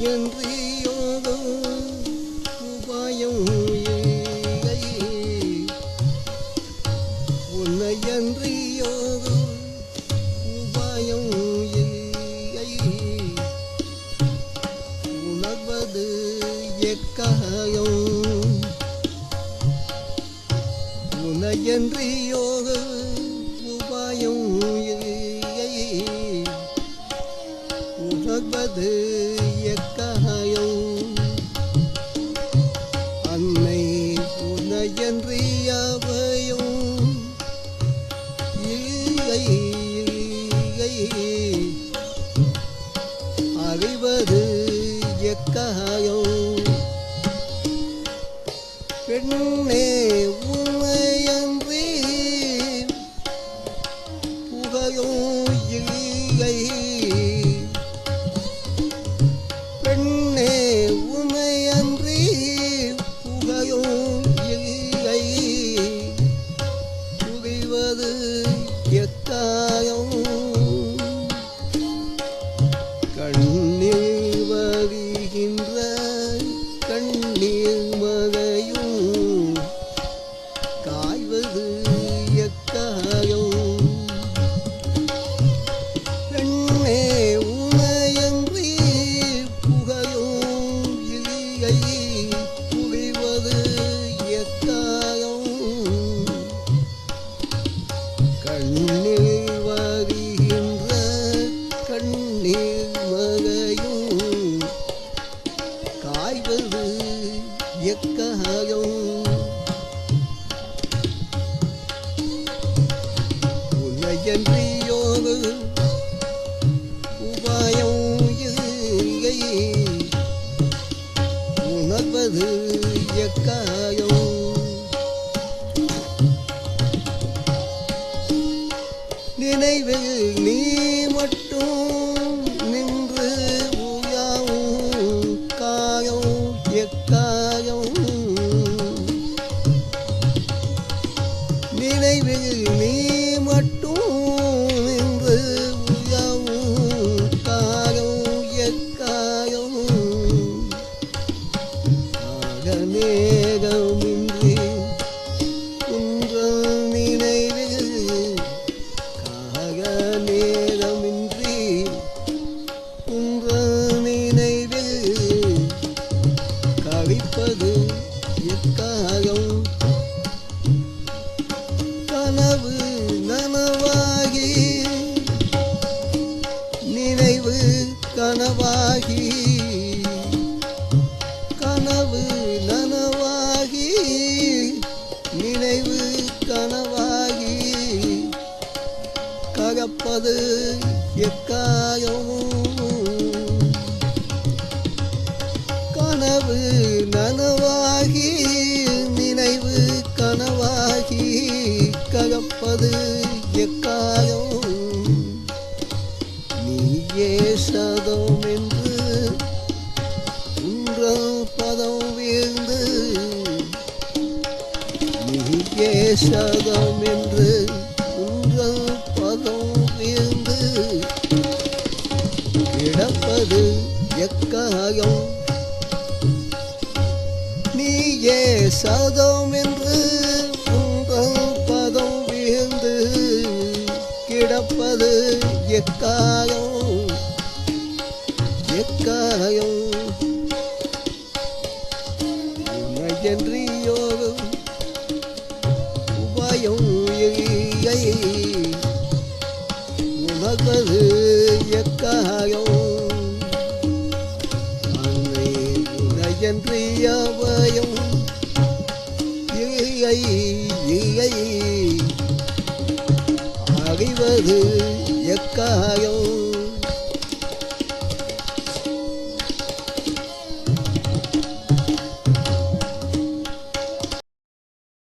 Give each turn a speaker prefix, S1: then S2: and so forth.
S1: என்றியோதோ உபாயம் இல்லை உன்னை என்றியோதோ உபாயம் இல்லை உணர்வது எக்காயம் உன்னை என்றியோதோ உபாயம் இல்லை உணர்வது எக்காயம் அன்னை உன்னையன்றி அவையும் இல்லை அறிவது எக்காயம் பெண்ணே உன்னையன்றி புகையும் இல்லை பெண்ணே உன்னையன்றி புகையும் இல்லை புகைவது எக்காயம் கண்ணீர் வருகின்ற கண்ணீர் மகையும் காய்வது எக்காயம் பெண்ணே உன்னையன்றி புகையும் இல்லை புகைவது எக்காயம் கண்ணீர் வருகின்ற கண்ணீர் மகையும் காய்வது எக்காயம் உன்னையன்றியோது உபாயம் இல்லை உணர்வது எக்காயம் நினைவில் நீ மட்டும் நின்று உயாவும் காயம் எக்காயம் நினைவில் நீ மட்டும் நின்று உயாவும் காயம் எக்காயம் நேகமின்றி குன்றல் நினைவில் நேகமின்றி குன்றல் நினைவில் கழிப்பது எக்காயம் கனவு நனவாகி நினைவு கனவாகி கனவு நனவாகி நினைவு கனவாகி ககப்பது எக்காயம் கனவு நனவாகி நினைவு கனவாகி ககப்பது எக்காயம் நீயே சதம் என்று உன்றல் பதம் வீழ்ந்து நீயே சதம் என்று உன்றல் பதம் வீழ்ந்து கிடப்பது எக்காயம் நீயே சதம் என்று உங்கள் பதம் வீழ்ந்து கிடப்பது எக்காயம் எக்காயம் உன்னையன்றியோது உபாயம் இல்லை உணர்வது எக்காயம் அன்னை உன்னையன்றி அவையும் இல்லை இல்லை அறிவது எக்காயம்